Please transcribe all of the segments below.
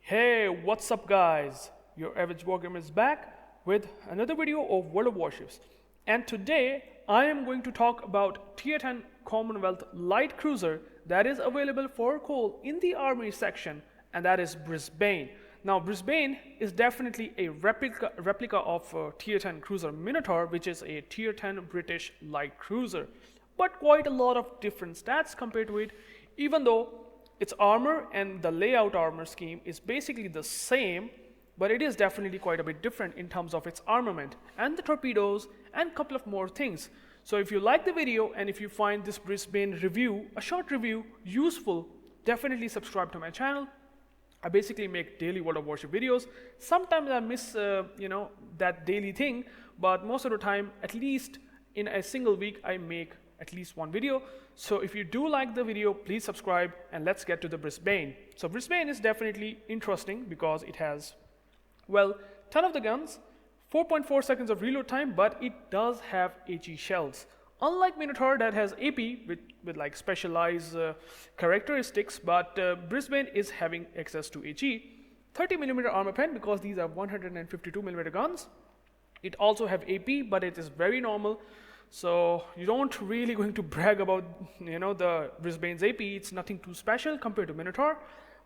Hey, what's up guys? UrAvgWarGamer is back with another video of World of Warships. And today I am going to talk about T10 Commonwealth light cruiser that is available for call in the army section, and that is Brisbane. Now Brisbane is definitely a replica of T10 cruiser Minotaur, which is a Tier 10 British light cruiser, but quite a lot of different stats compared to it, even though its armor and the layout armor scheme is basically the same, but it is definitely quite a bit different in terms of its armament and the torpedoes and a couple of more things. So if you like the video and if you find this Brisbane review, a short review, useful, definitely subscribe to my channel. I basically make daily World of Warship videos. Sometimes I miss that daily thing, but most of the time, at least in a single week, I make at least one video. So if you do like the video, please subscribe and let's get to the Brisbane. So Brisbane is definitely interesting because it has, well, ton of the guns, 4.4 seconds of reload time, but it does have HE shells. Unlike Minotaur that has AP with like specialized characteristics, but Brisbane is having access to HE. 30mm armor pen because these are 152mm guns. It also have AP, but it is very normal. So you don't really going to brag about the Brisbane's AP. It's nothing too special compared to Minotaur,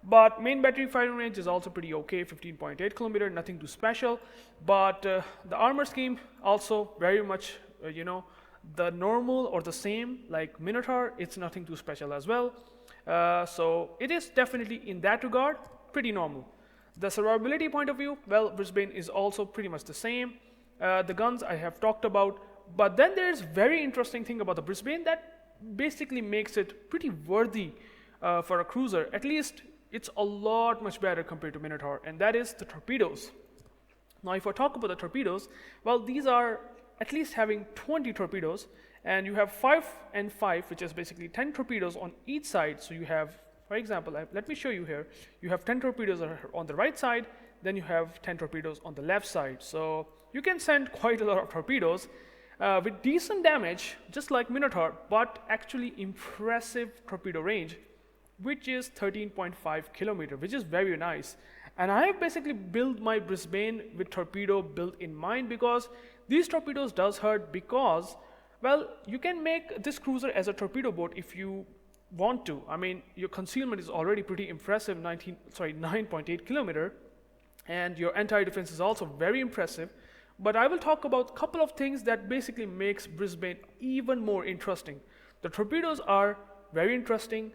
but main battery firing range is also pretty okay, 15.8 kilometer, nothing too special. But the armor scheme also very much the normal or the same like Minotaur. It's nothing too special as well. So it is definitely in that regard pretty normal. The survivability point of view, well, Brisbane is also pretty much the same. The guns I have talked about. But then there's very interesting thing about the Brisbane that basically makes it pretty worthy for a cruiser. At least it's a lot much better compared to Minotaur, and that is the torpedoes. Now if I talk about the torpedoes, well, these are at least having 20 torpedoes, and you have 5 and 5, which is basically 10 torpedoes on each side. So you have, for example, let me show you here. You have 10 torpedoes on the right side, then you have 10 torpedoes on the left side. So you can send quite a lot of torpedoes with decent damage, just like Minotaur, but actually impressive torpedo range, which is 13.5 kilometer, which is very nice. And I have basically built my Brisbane with torpedo built in mind because these torpedoes does hurt because, well, you can make this cruiser as a torpedo boat if you want to. I mean, your concealment is already pretty impressive, 9.8 kilometer, and your anti-defense is also very impressive. But I will talk about a couple of things that basically makes Brisbane even more interesting. The torpedoes are very interesting.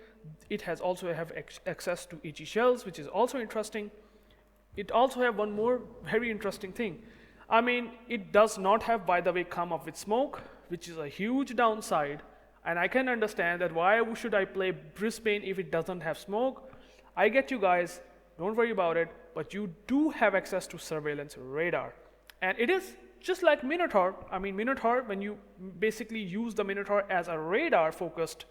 It has also have access to HE shells, which is also interesting. It also have one more very interesting thing. I mean, it does not have, by the way, come up with smoke, which is a huge downside. And I can understand that why should I play Brisbane if it doesn't have smoke? I get you guys, don't worry about it, but you do have access to surveillance radar. And it is just like Minotaur. I mean, Minotaur, when you basically use the Minotaur as a radar-focused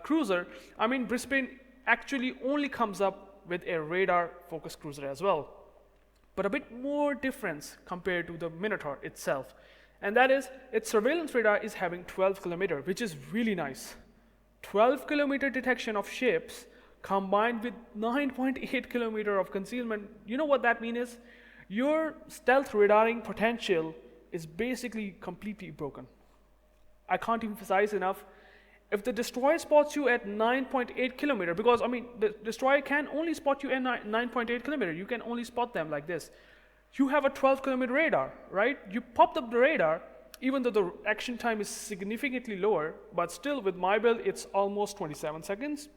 cruiser, I mean, Brisbane actually only comes up with a radar-focused cruiser as well. But a bit more difference compared to the Minotaur itself. And that is, its surveillance radar is having 12 kilometer, which is really nice. 12 kilometer detection of ships combined with 9.8 kilometer of concealment. You know what that means is? Your stealth radaring potential is basically completely broken. I can't emphasize enough. If the destroyer spots you at 9.8 kilometer, because I mean, the destroyer can only spot you at 9.8 kilometer. You can only spot them like this. You have a 12 kilometer radar, right? You popped up the radar, even though the action time is significantly lower, but still with my build, it's almost 27 seconds,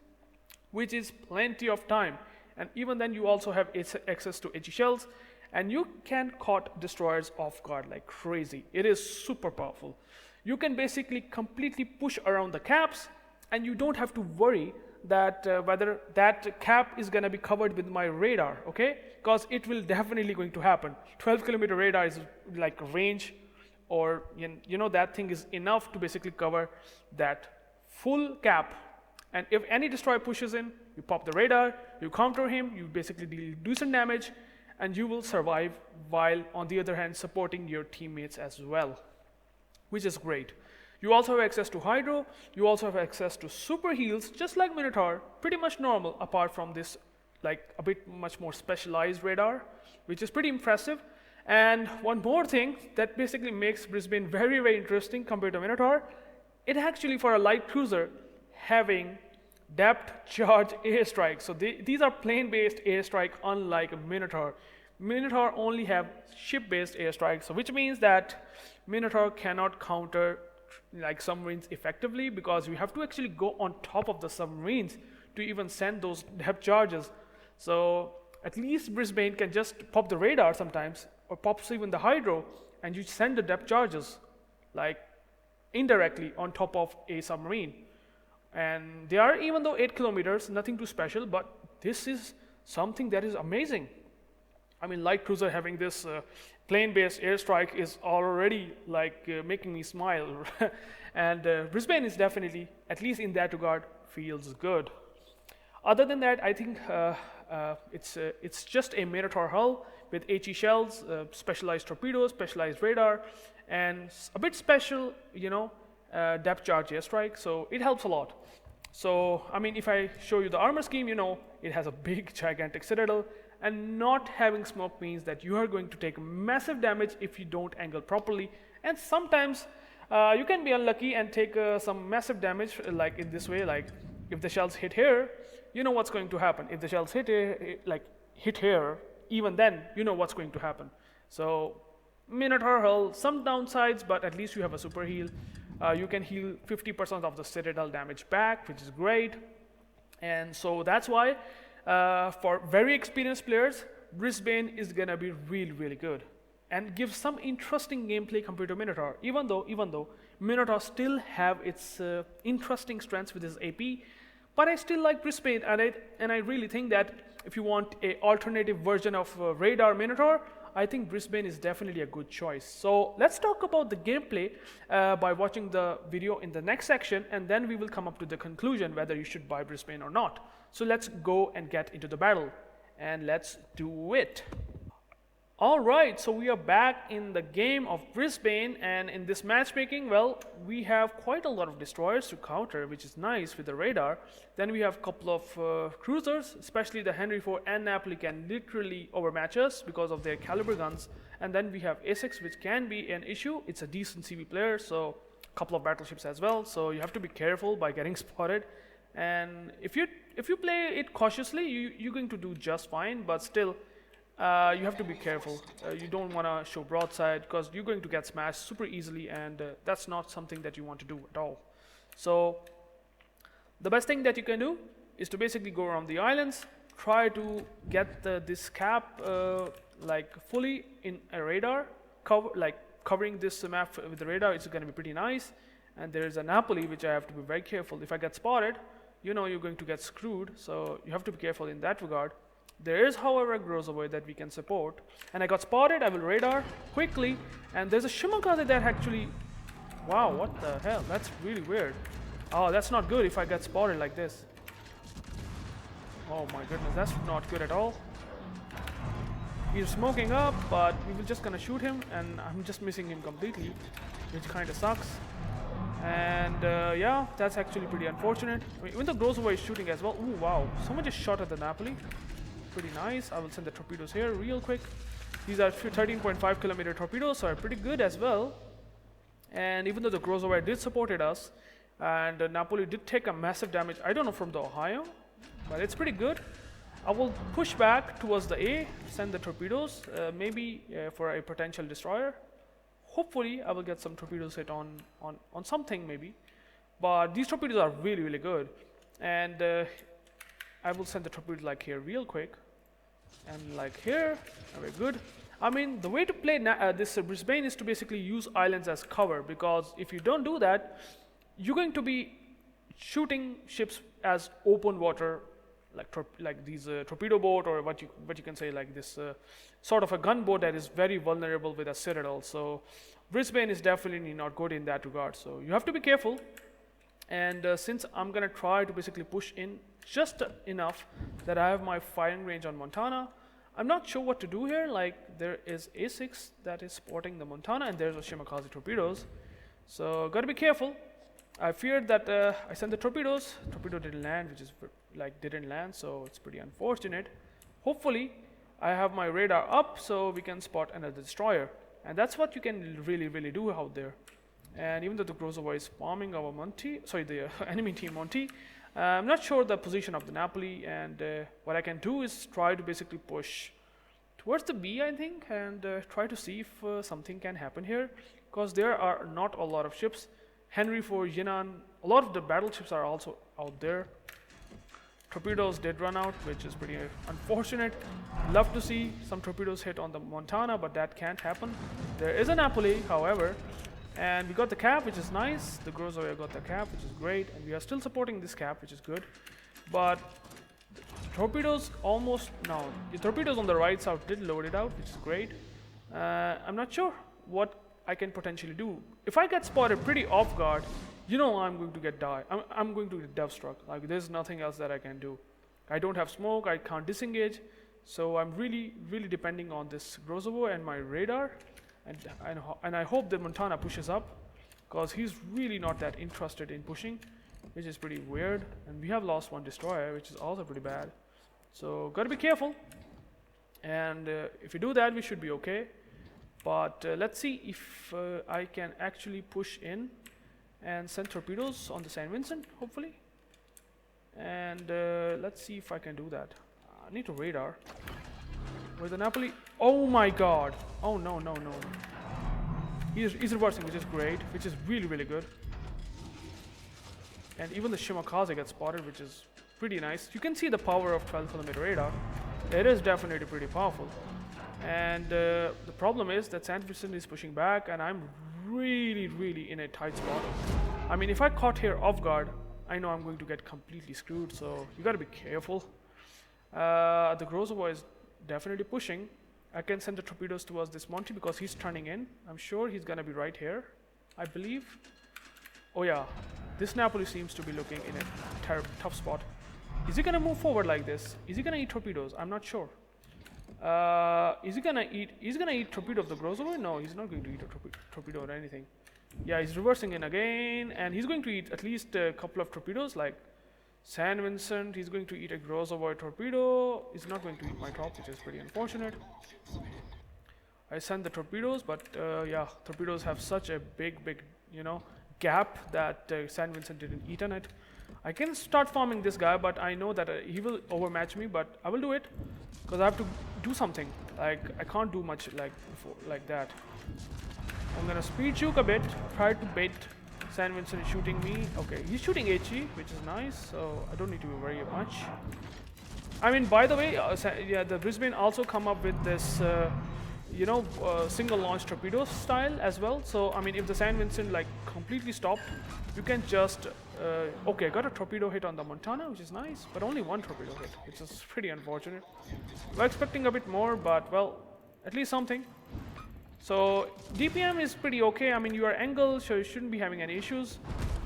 which is plenty of time. And even then, you also have access to HE shells. And you can caught destroyers off guard like crazy. It is super powerful. You can basically completely push around the caps, and you don't have to worry that whether that cap is going to be covered with my radar, okay? Because it will definitely going to happen. 12 kilometer radar is like range, or that thing is enough to basically cover that full cap. And if any destroyer pushes in, you pop the radar, you counter him, you basically deal decent damage, and you will survive while, on the other hand, supporting your teammates as well, which is great. You also have access to Hydro, you also have access to super heals, just like Minotaur, pretty much normal apart from this like a bit much more specialized radar, which is pretty impressive. And one more thing that basically makes Brisbane very, very interesting compared to Minotaur, it actually for a light cruiser having depth charge airstrike. So these are plane-based airstrike, unlike a Minotaur. Minotaur only have ship-based airstrike, so which means that Minotaur cannot counter like submarines effectively, because you have to actually go on top of the submarines to even send those depth charges. So at least Brisbane can just pop the radar sometimes, or pops even the hydro, and you send the depth charges like indirectly on top of a submarine. And they are, even though 8 kilometers, nothing too special, but this is something that is amazing. I mean, light cruiser having this plane-based airstrike is already like making me smile. And Brisbane is definitely, at least in that regard, feels good. Other than that, I think it's just a Minotaur hull with HE shells, specialized torpedoes, specialized radar, and a bit special, depth charge airstrike. So it helps a lot. So I mean, if I show you the armor scheme, it has a big, gigantic citadel, and not having smoke means that you are going to take massive damage if you don't angle properly. And sometimes you can be unlucky and take some massive damage, like in this way. Like if the shells hit here, you know what's going to happen. If the shells hit here, even then, you know what's going to happen. So Minotaur hull, some downsides, but at least you have a super heal. You can heal 50% of the citadel damage back, which is great. And so that's why for very experienced players, Brisbane is gonna be really, really good and give some interesting gameplay compared to Minotaur. Even though Minotaur still have its interesting strengths with his AP, but I still like Brisbane, and I really think that if you want a alternative version of radar Minotaur, I think Brisbane is definitely a good choice. So let's talk about the gameplay by watching the video in the next section, and then we will come up to the conclusion whether you should buy Brisbane or not. So let's go and get into the battle, and let's do it. Alright, so we are back in the game of Brisbane, and in this matchmaking, well, we have quite a lot of destroyers to counter, which is nice with the radar. Then we have a couple of cruisers, especially the Henry IV and Napoli can literally overmatch us because of their caliber guns. And then we have A6, which can be an issue. It's a decent CV player, so a couple of battleships as well. So you have to be careful by getting spotted. And if you play it cautiously, you're going to do just fine, but still, you have to be careful. You don't want to show broadside because you're going to get smashed super easily, and that's not something that you want to do at all. So the best thing that you can do is to basically go around the islands, try to get this cap like fully in a radar, covering this map with the radar. It's going to be pretty nice. And there is a Napoli, which I have to be very careful. If I get spotted, you're going to get screwed. So you have to be careful in that regard. There is, however, a Grozavoy that we can support. And I got spotted. I will radar quickly. And there's a Shimakaze that actually... Wow, what the hell? That's really weird. Oh, that's not good if I get spotted like this. Oh my goodness, that's not good at all. He's smoking up, but we were just gonna shoot him, and I'm just missing him completely, which kind of sucks. And yeah, that's actually pretty unfortunate. I mean, even the Grozavoy is shooting as well. Ooh, wow. Someone just shot at the Napoli. Pretty nice. I will send the torpedoes here real quick. These are 13.5 kilometer torpedoes, so are pretty good as well. And even though the Grozavoy did supported us, and Napoli did take a massive damage, I don't know from the Ohio, but it's pretty good. I will push back towards the A, send the torpedoes, maybe for a potential destroyer. Hopefully, I will get some torpedoes hit on something maybe. But these torpedoes are really, really good. And I will send the torpedoes like here real quick. And like here, very good. I mean, the way to play this Brisbane is to basically use islands as cover, because if you don't do that, you're going to be shooting ships as open water, like these torpedo boat, or what you can say, like this sort of a gunboat that is very vulnerable with a citadel. So Brisbane is definitely not good in that regard. So you have to be careful. And since I'm gonna try to basically push in just enough that I have my firing range on Montana, I'm not sure what to do here. Like, there is A6 that is supporting the Montana, and there's a Shimakaze torpedoes. So gotta be careful. I feared that I sent the torpedoes. Torpedo didn't land, which is didn't land, so it's pretty unfortunate. Hopefully, I have my radar up so we can spot another destroyer, and that's what you can really do out there. And even though the Grozovoy is bombing our the enemy team Monty, I'm not sure the position of the Napoli, and what I can do is try to basically push towards the B, I think, and try to see if something can happen here, because there are not a lot of ships. Henry for Yinan, a lot of the battleships are also out there. Torpedoes did run out, which is pretty unfortunate. Love to see some torpedoes hit on the Montana, but that can't happen. There is a Napoli, however, and we got the cap, which is nice. The Grozovoy got the cap, which is great, and we are still supporting this cap, which is good. But the torpedoes the torpedoes on the right side did load it out, which is great. I'm not sure what I can potentially do. If I get spotted pretty off guard, you know I'm going to get I'm going to get dev struck. Like, there's nothing else that I can do. I don't have smoke, I can't disengage, so I'm really depending on this Grozovoy and my radar, and I hope the Montana pushes up, because he's really not that interested in pushing, which is pretty weird. And we have lost one destroyer, which is also pretty bad, so gotta be careful. And if we do that, we should be okay. But let's see if I can actually push in and send torpedoes on the St. Vincent, hopefully. And let's see if I can do that. I need a radar. Where's the Napoli? Oh my god! Oh no. He's reversing, which is great, which is really good. And even the Shimakaze gets spotted, which is pretty nice. You can see the power of 12km radar. It is definitely pretty powerful. And the problem is that St. Vincent is pushing back, and I'm really in a tight spot. I mean, if I caught here off guard, I know I'm going to get completely screwed, so you gotta be careful. The Grozovoy is definitely pushing. I can send the torpedoes towards this Monty because he's turning in. I'm sure he's gonna be right here, I believe. Oh yeah, this Napoli seems to be looking in a tough spot. Is he gonna move forward like this? Is he gonna eat torpedoes? I'm not sure. Is he gonna eat torpedo of the Grozovoy? No, he's not going to eat a torpedo or anything. Yeah, he's reversing in again, and he's going to eat at least a couple of torpedoes, like St. Vincent. He's going to eat a Grozovoy torpedo. He's not going to eat my top, which is pretty unfortunate. I sent the torpedoes, but yeah, torpedoes have such a big gap that St. Vincent didn't eat on it. I can start farming this guy, but I know that he will overmatch me, but I will do it because I have to do something. Like, I can't do much like that. I'm gonna speed juke a bit, try to bait St. Vincent shooting me. Okay, he's shooting HE, which is nice, so I don't need to worry much. I mean, by the way, yeah, the Brisbane also come up with this single launch torpedo style as well. So I mean, if the St. Vincent completely stopped, you can just okay, I got a torpedo hit on the Montana, which is nice, but only one torpedo hit, which is pretty unfortunate. We're expecting a bit more, but well, at least something. So DPM is pretty okay. I mean, you are angled, so you shouldn't be having any issues.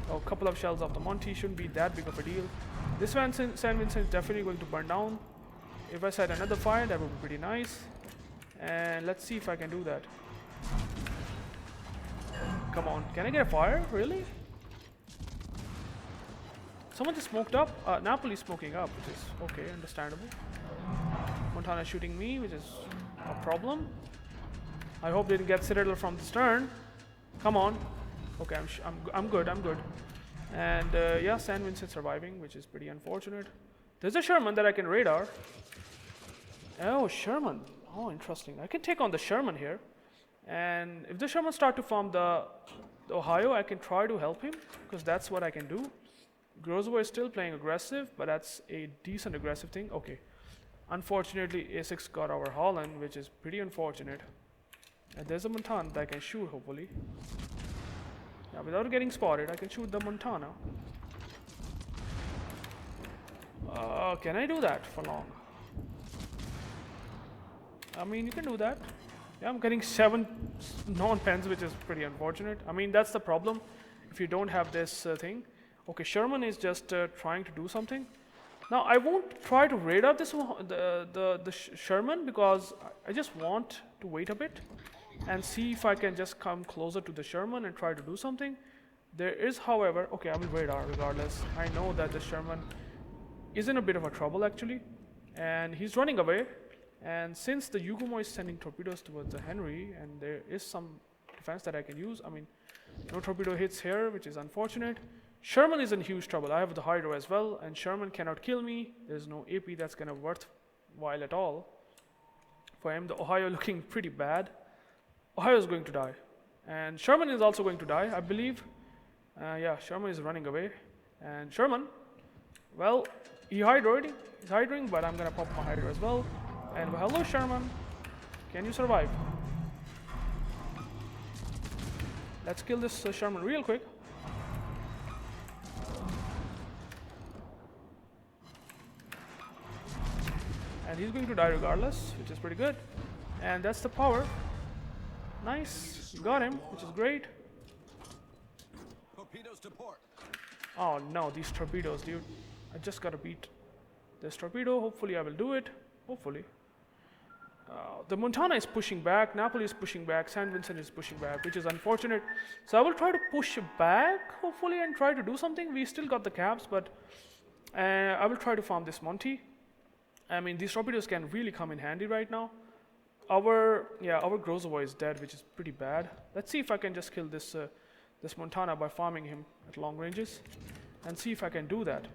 A couple of shells of the Monty shouldn't be that big of a deal. This St. Vincent is definitely going to burn down. If I set another fire, that would be pretty nice. And let's see if I can do that. Come on, can I get a fire? Really? Someone just smoked up. Napoli smoking up, which is okay, understandable. Montana shooting me, which is a problem. I hope they didn't get Citadel from the stern. Come on. Okay, I'm good. And yeah, St. Vincent surviving, which is pretty unfortunate. There's a Sherman that I can radar. Oh, Sherman. Oh, interesting. I can take on the Sherman here. And if the Sherman start to farm the Ohio, I can try to help him, because that's what I can do. Grozovoy is still playing aggressive, but that's a decent aggressive thing. Okay. Unfortunately, A6 got our Holland, which is pretty unfortunate. And there's a Montana that I can shoot, hopefully. Now, without getting spotted, I can shoot the Montana. Can I do that for long? I mean, you can do that. Yeah, I'm getting 7 non-pens, which is pretty unfortunate. I mean, that's the problem if you don't have this thing. Okay, Sherman is just trying to do something. Now, I won't try to radar this the Sherman, because I just want to wait a bit and see if I can just come closer to the Sherman and try to do something. There is, however, okay, I will radar regardless. I know that the Sherman is in a bit of a trouble actually, and he's running away. And since the Yugumo is sending torpedoes towards the Henry, and there is some defense that I can use, I mean, no torpedo hits here, which is unfortunate. Sherman is in huge trouble. I have the Hydro as well, and Sherman cannot kill me. There's no AP that's gonna worthwhile at all for him. The Ohio looking pretty bad. Ohio is going to die, and Sherman is also going to die, I believe. Yeah, Sherman is running away, and Sherman, well, he's hydroing, but I'm gonna pop my Hydro as well. And hello, Sherman, can you survive? Let's kill this Sherman real quick. And he's going to die regardless, which is pretty good. And that's the power. Nice, you got him, which is great. Torpedoes to port. Oh no, these torpedoes, dude. I just gotta beat this torpedo. Hopefully I will do it. Hopefully. The Montana is pushing back, Napoli is pushing back, San Vincent is pushing back, which is unfortunate. So I will try to push back, hopefully, and try to do something. We still got the caps, but I will try to farm this Monty. I mean, these torpedoes can really come in handy right now. Our Grozovoy is dead, which is pretty bad. Let's see if I can just kill this Montana by farming him at long ranges, and see if I can do that.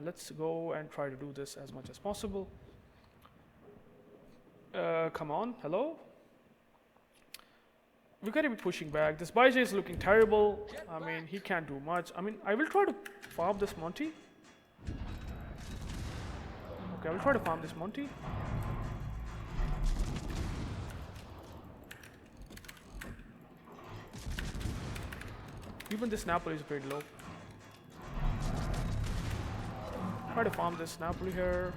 Let's go and try to do this as much as possible. Come on, hello? We gotta be pushing back. This Baijay is looking terrible. I mean, he can't do much. I mean, I will try to farm this Monty. Okay, I will try to farm this Monty. Even this Napoli is pretty low. Try to farm this Napoli here.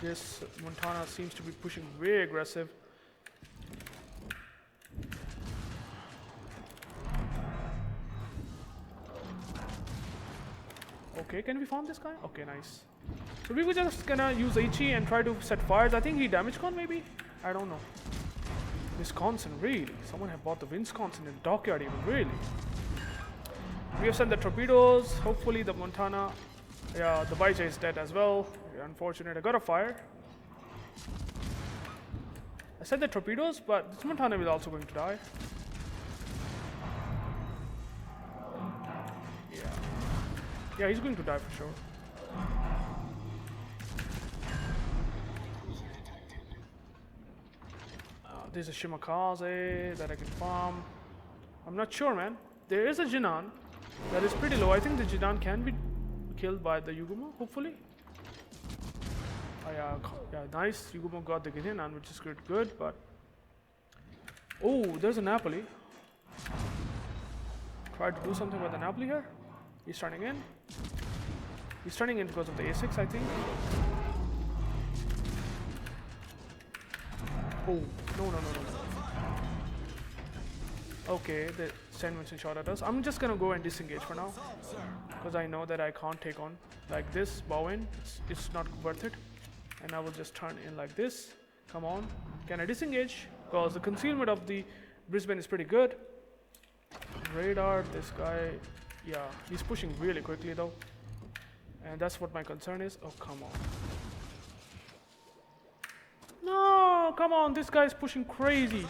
This Montana seems to be pushing way aggressive. Okay, can we farm this guy? Okay, nice. So we were just gonna use HE and try to set fires. I think he damage con maybe? I don't know. Wisconsin, really? Someone have bought the Wisconsin in the dockyard even, really? We have sent the torpedoes. Hopefully the Montana, yeah, the Baijay is dead as well. Unfortunate, I got a fire. I sent the torpedoes, but this Montana is also going to die. Yeah, he's going to die for sure. There's a Shimakaze that I can farm. I'm not sure, man. There is a Jinan that is pretty low. I think the Jinan can be killed by the Yugumo, hopefully. Yeah, nice. Yugumo got the Jinan, which is good, but... Oh, there's a Napoli. Try to do something with the Napoli here. He's turning in. He's turning in because of the A6, I think. Oh, no. Okay, the San Vincent shot at us. I'm just gonna go and disengage for now, because I know that I can't take on like this, bow in. It's not worth it. And I will just turn in like this. Come on. Can I disengage? Because the concealment of the Brisbane is pretty good. Radar, this guy, yeah, he's pushing really quickly though. And that's what my concern is. Oh, come on. No, come on, this guy is pushing crazy.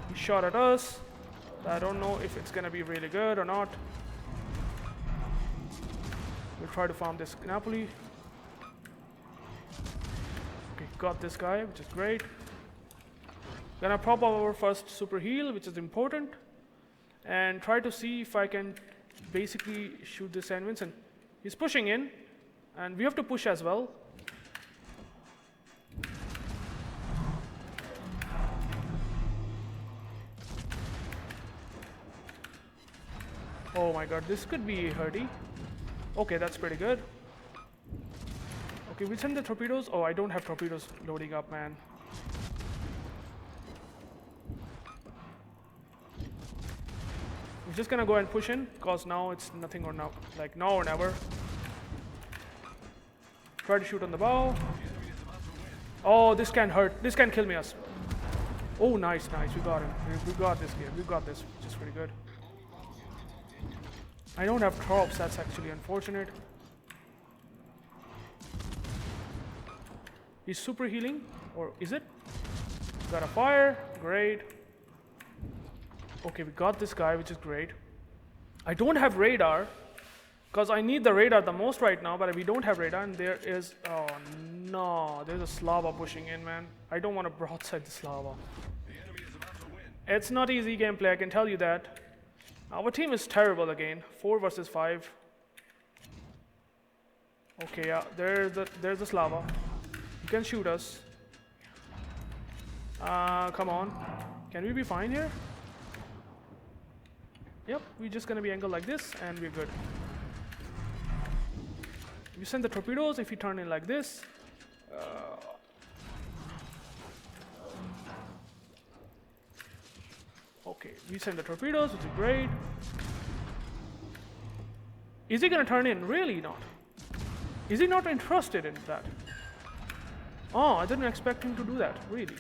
He shot at us. I don't know if it's gonna be really good or not. We'll try to farm this Napoli. Okay, got this guy, which is great. Gonna prop up our first super heal, which is important, and try to see if I can basically shoot this San Vincent. He's pushing in, and we have to push as well. Oh my god, this could be hurty. Okay, that's pretty good. Okay, we send the torpedoes. Oh, I don't have torpedoes loading up, man. We're just gonna go and push in, because now it's nothing or now, like now or never. Try to shoot on the bow. Oh, this can hurt. This can kill me us. Oh, nice. We got him. We got this game. We got this, which is pretty good. I don't have drops. That's actually unfortunate. He's super healing, or is it? Got a fire. Great. Okay, we got this guy, which is great. I don't have radar, because I need the radar the most right now, but we don't have radar, and there is... Oh, no. There's a Slava pushing in, man. I don't want to broadside the Slava. It's not easy gameplay, I can tell you that. Our team is terrible again. 4 versus 5. Okay, yeah, there's the Slava. He can shoot us. Come on. Can we be fine here? Yep, we're just gonna be angled like this, and we're good. You send the torpedoes if you turn in like this. Okay, we send the torpedoes, which is great. Is he gonna turn in? Really not. Is he not interested in that? Oh, I didn't expect him to do that, really.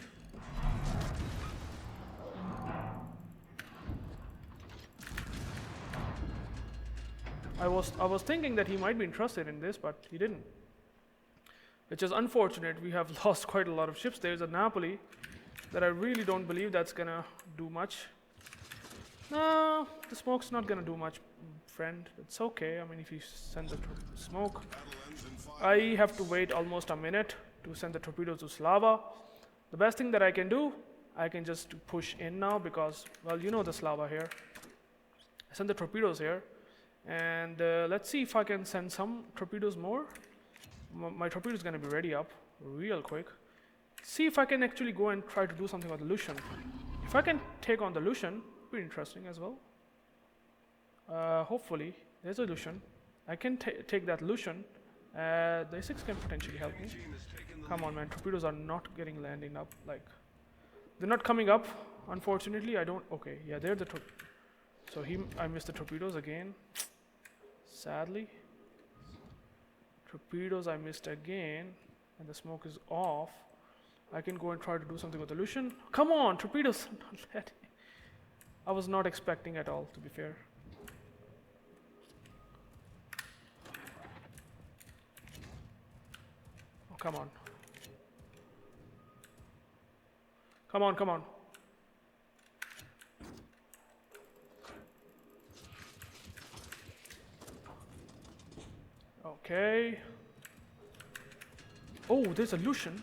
I was thinking that he might be interested in this, but he didn't. Which is unfortunate. We have lost quite a lot of ships. There's a Napoli that I really don't believe that's gonna do much. No, the smoke's not gonna do much, friend. It's okay. I mean, if you send the smoke, I have to wait almost a minute to send the torpedoes to Slava. The best thing that I can do, I can just push in now because, well, you know the Slava here. I send the torpedoes here, and let's see if I can send some torpedoes more. My torpedo is gonna be ready up real quick. See if I can actually go and try to do something with the Lucian. If I can take on the Lucian, pretty interesting as well. Hopefully, there's a Lucian. I can take that Lucian. The A6 can potentially help me. Come on, man. Torpedoes are not getting landing up. Like, they're not coming up. Unfortunately, I don't. Okay, yeah, they're the. So I missed the torpedoes again. Sadly, torpedoes I missed again, and the smoke is off. I can go and try to do something with the Lucian. Come on, torpedoes! I was not expecting at all, to be fair. Oh, come on. Come on, come on. Okay. Oh, there's a Lucian.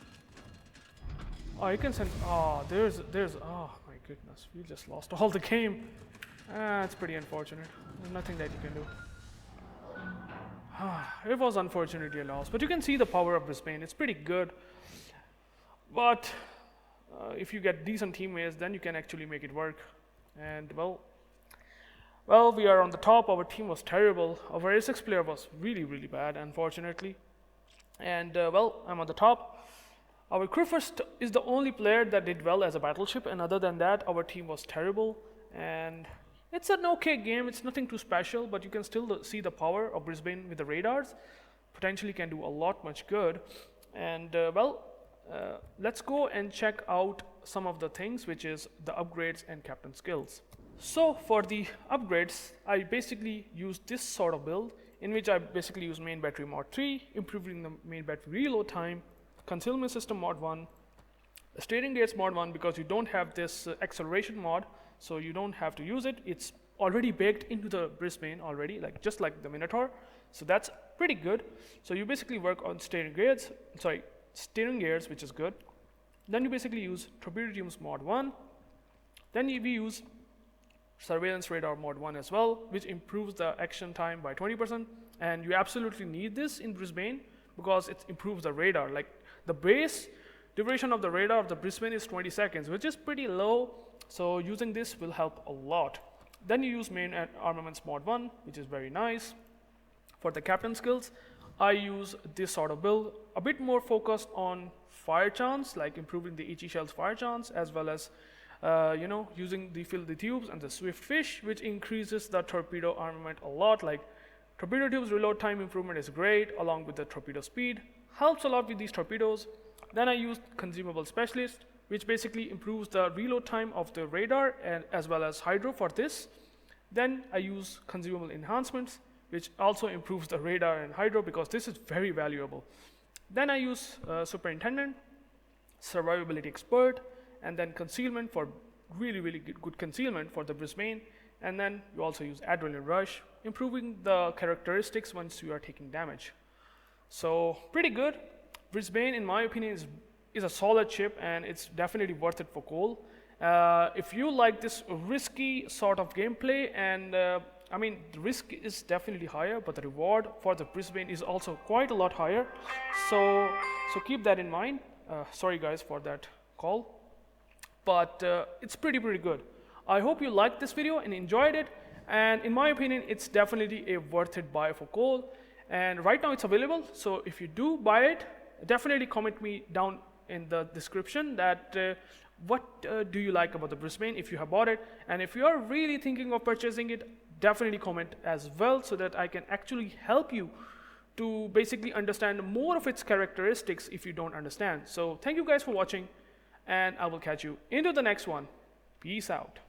Oh, you can send. Oh, there's. Oh my goodness, we just lost all the game. It's pretty unfortunate. There's nothing that you can do. It was unfortunately a loss, but you can see the power of Brisbane. It's pretty good. But if you get decent teammates, then you can actually make it work. And well, we are on the top. Our team was terrible. Our A6 player was really, really bad, unfortunately. And well, I'm on the top. Our crew first is the only player that did well as a battleship, and other than that, our team was terrible. And it's an okay game. It's nothing too special, but you can still see the power of Brisbane with the radars. Potentially can do a lot much good. And well, let's go and check out some of the things, which is the upgrades and captain skills. So for the upgrades, I basically use this sort of build, in which I basically use main battery mod 3, improving the main battery reload time, concealment system mod 1, the steering gears mod 1, because you don't have this acceleration mod, so you don't have to use it. It's already baked into the Brisbane already, like just like the Minotaur. So that's pretty good. So you basically work on steering gears, which is good. Then you basically use torpedo tubes mod 1. Then we use surveillance radar mod 1 as well, which improves the action time by 20%. And you absolutely need this in Brisbane because it improves the radar. Like the base duration of the radar of the Brisbane is 20 seconds, which is pretty low. So using this will help a lot. Then you use main armaments mod 1, which is very nice. For the captain skills, I use this sort of build, a bit more focused on fire chance, like improving the HE shell's fire chance, as well as using the fill the tubes and the swift fish, which increases the torpedo armament a lot. Like torpedo tubes reload time improvement is great, along with the torpedo speed. Helps a lot with these torpedoes. Then I used Consumable Specialist, which basically improves the reload time of the radar and as well as Hydro for this. Then I use Consumable Enhancements, which also improves the radar and Hydro because this is very valuable. Then I use Superintendent, Survivability Expert, and then Concealment for really good concealment for the Brisbane. And then you also use Adrenaline Rush, improving the characteristics once you are taking damage. So pretty good. Brisbane, in my opinion, is a solid ship, and it's definitely worth it for Cole. If you like this risky sort of gameplay, and I mean, the risk is definitely higher, but the reward for the Brisbane is also quite a lot higher. So keep that in mind. Sorry guys for that call, but it's pretty good. I hope you liked this video and enjoyed it. And in my opinion, it's definitely a worth it buy for Cole. And right now it's available. So if you do buy it, definitely comment me down in the description that what do you like about the Brisbane if you have bought it. And if you are really thinking of purchasing it, definitely comment as well so that I can actually help you to basically understand more of its characteristics if you don't understand. So thank you guys for watching, and I will catch you into the next one. Peace out.